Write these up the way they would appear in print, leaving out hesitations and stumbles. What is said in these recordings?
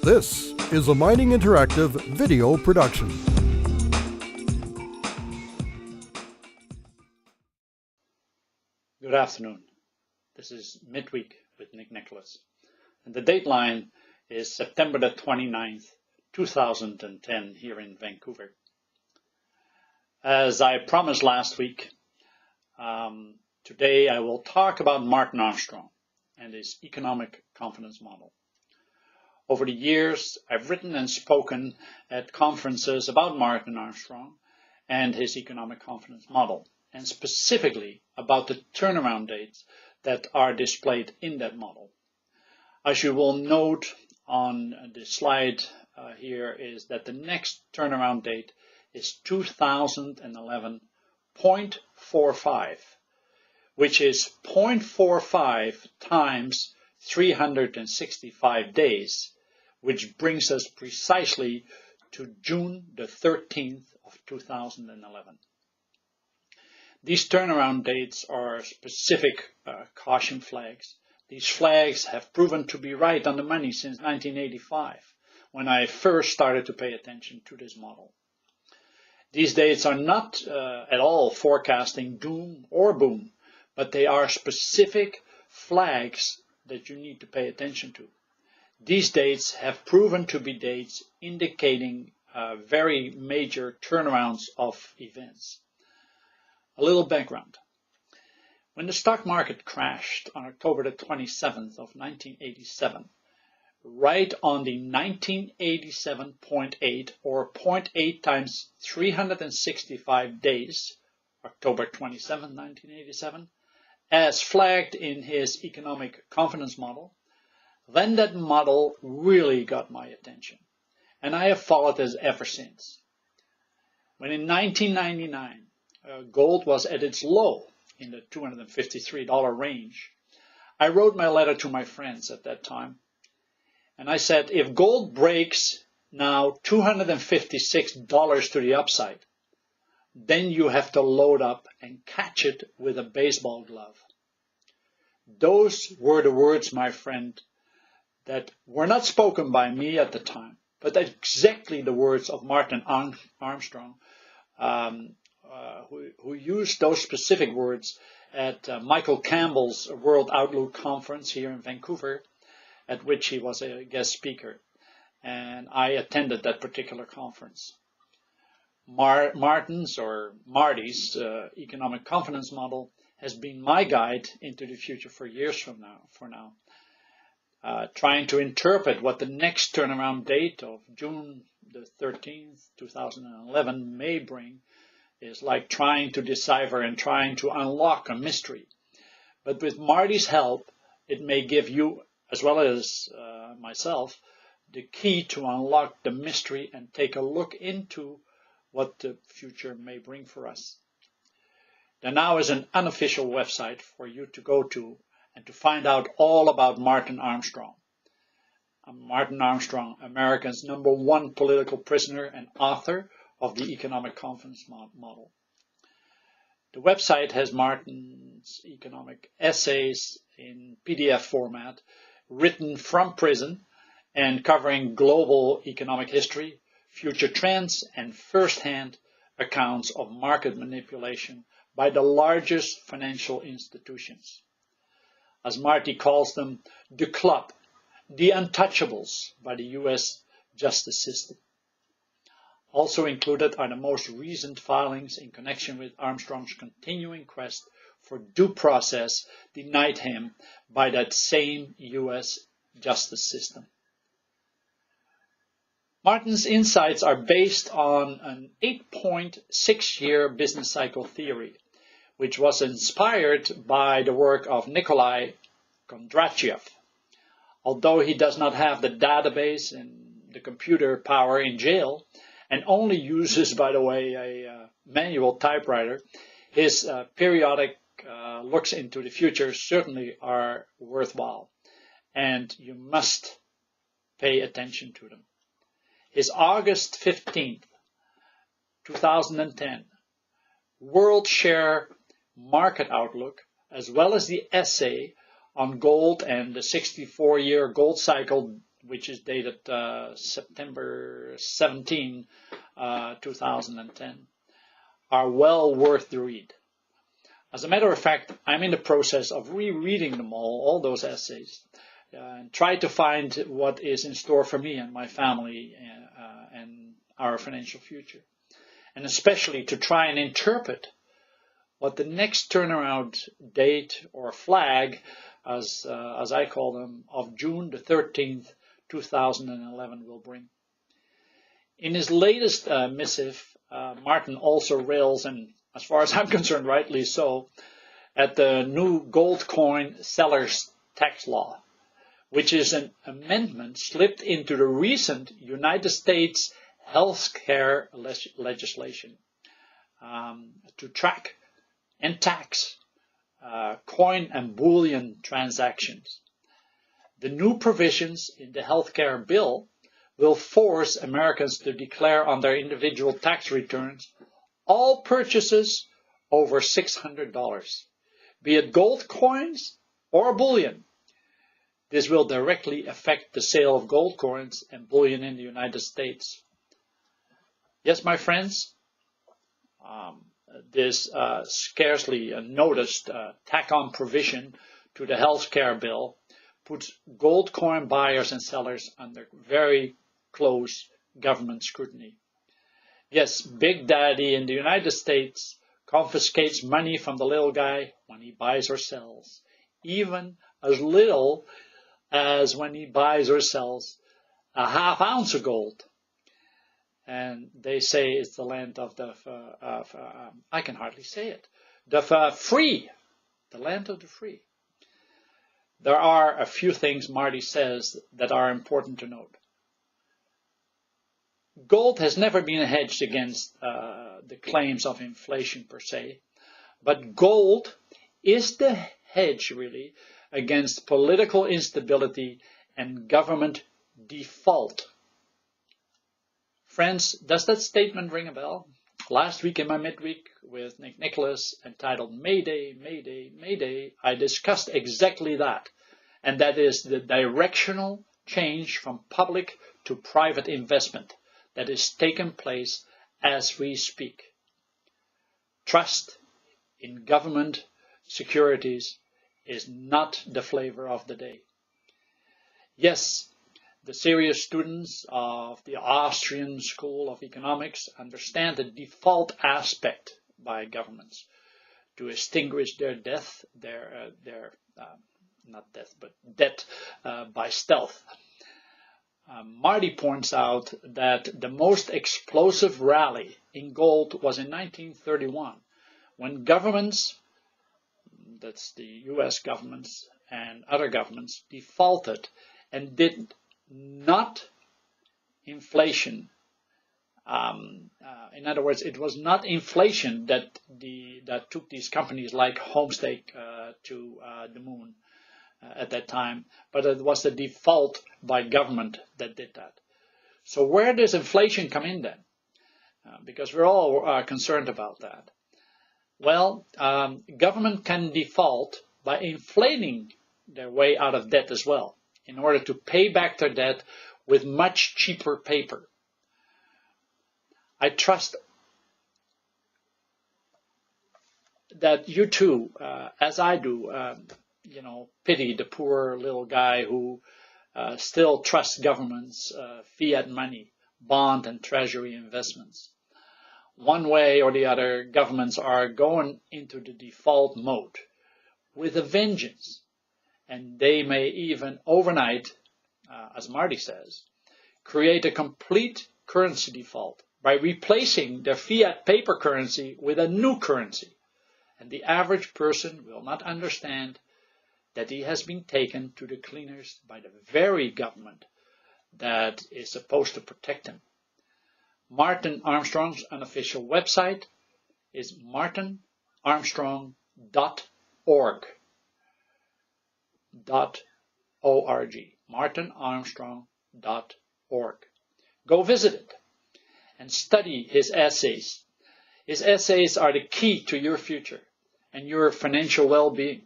This is a Mining Interactive video production. Good afternoon. This is Midweek with Nick Nicolaas. And the dateline is September the 29th, 2010 here in Vancouver. As I promised last week, today I will talk about Martin Armstrong and his economic confidence model. Over the years, I've written and spoken at conferences about Martin Armstrong and his economic confidence model, and specifically about the turnaround dates that are displayed in that model. As you will note on the slide here is that the next turnaround date is 2011.45, which is 0.45 times 365 days, which brings us precisely to June the 13th of 2011. These turnaround dates are specific caution flags. These flags have proven to be right on the money since 1985, when I first started to pay attention to this model. These dates are not at all forecasting doom or boom, but they are specific flags that you need to pay attention to. These dates have proven to be dates indicating very major turnarounds of events. A little background. When the stock market crashed on October the 27th of 1987, right on the 1987.8 or 0.8 times 365 days, October 27, 1987, as flagged in his economic confidence model, then that model really got my attention, and I have followed this ever since. When in 1999, gold was at its low in the $253 range, I wrote my letter to my friends at that time, and I said, if gold breaks now $256 to the upside, then you have to load up and catch it with a baseball glove. Those were the words, my friend, that were not spoken by me at the time, but exactly the words of Martin Armstrong, who used those specific words at Michael Campbell's World Outlook Conference here in Vancouver, at which he was a guest speaker, and I attended that particular conference. Marty's economic confidence model has been my guide into the future for years for now. Trying to interpret what the next turnaround date of June the 13th, 2011 may bring is like trying to decipher and trying to unlock a mystery. But with Marty's help, it may give you, as well as myself, the key to unlock the mystery and take a look into what the future may bring for us. There now is an unofficial website for you to go to and to find out all about Martin Armstrong. Martin Armstrong, America's #1 political prisoner and author of the economic confidence model. The website has Martin's economic essays in PDF format, written from prison and covering global economic history, future trends, and first-hand accounts of market manipulation by the largest financial institutions. As Marty calls them, the club, the untouchables by the U.S. justice system. Also included are the most recent filings in connection with Armstrong's continuing quest for due process denied him by that same U.S. justice system. Martin's insights are based on an 8.6-year business cycle theory, which was inspired by the work of Nikolai Kondratyev. Although he does not have the database and the computer power in jail, and only uses, by the way, a manual typewriter, his periodic looks into the future certainly are worthwhile, and you must pay attention to them. His August 15th, 2010, World Share Market Outlook, as well as the essay on gold and the 64-year gold cycle which is dated September 17, 2010, are well worth the read. As a matter of fact, I'm in the process of rereading them all those essays, and try to find what is in store for me and my family and our financial future. And especially to try and interpret what the next turnaround date or flag, as I call them, of June the 13th, 2011 will bring. In his latest missive, Martin also rails, and as far as I'm concerned, rightly so, at the new gold coin sellers tax law, which is an amendment slipped into the recent United States healthcare legislation to track and tax coin and bullion transactions. The new provisions in the healthcare bill will force Americans to declare on their individual tax returns all purchases over $600, be it gold coins or bullion. This will directly affect the sale of gold coins and bullion in the United States. Yes, my friends, this scarcely noticed tack-on provision to the healthcare bill puts gold coin buyers and sellers under very close government scrutiny. Yes, Big Daddy in the United States confiscates money from the little guy when he buys or sells, even as little as when he buys or sells a half ounce of gold. And they say it's the land of the, I can hardly say it, the free, the land of the free. There are a few things Marty says that are important to note. Gold has never been hedged against the claims of inflation per se, but gold is the hedge really against political instability and government default. Friends, does that statement ring a bell? Last week in my midweek with Nick Nicolaas, entitled Mayday, Mayday, Mayday, I discussed exactly that, and that is the directional change from public to private investment that is taking place as we speak. Trust in government securities is not the flavor of the day. Yes, the serious students of the Austrian School of Economics understand the default aspect by governments to extinguish their debt by stealth. Marty points out that the most explosive rally in gold was in 1931, when governments, that's the US governments and other governments, defaulted and did not inflation. In other words, it was not inflation that took these companies like Homestake to the moon at that time, but it was the default by government that did that. So where does inflation come in then? Because we're all concerned about that. Well, government can default by inflating their way out of debt as well, in order to pay back their debt with much cheaper paper. I trust that you too, as I do, pity the poor little guy who still trusts governments, fiat money, bond and treasury investments. One way or the other, governments are going into the default mode with a vengeance. And they may even overnight, as Marty says, create a complete currency default by replacing their fiat paper currency with a new currency. And the average person will not understand that he has been taken to the cleaners by the very government that is supposed to protect him. Martin Armstrong's unofficial website is martinarmstrong.org. martinarmstrong.org. Go visit it and study his essays. His essays are the key to your future and your financial well-being.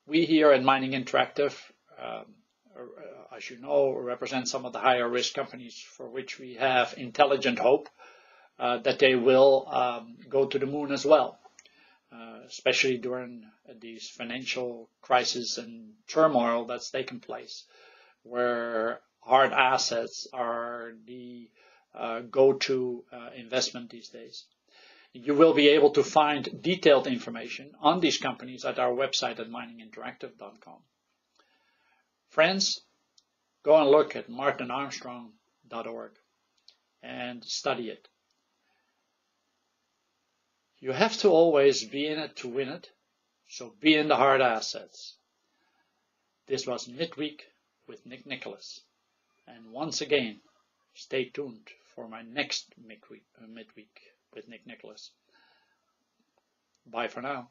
We here at Mining Interactive as you know, represent some of the higher risk companies for which we have intelligent hope that they will go to the moon as well, especially during these financial crises and turmoil that's taken place, where hard assets are the go-to investment these days. You will be able to find detailed information on these companies at our website at mininginteractive.com. Friends, go and look at martinarmstrong.org and study it. You have to always be in it to win it, so be in the hard assets. This was Midweek with Nick Nicolaas. And once again, stay tuned for my next Midweek with Nick Nicolaas. Bye for now.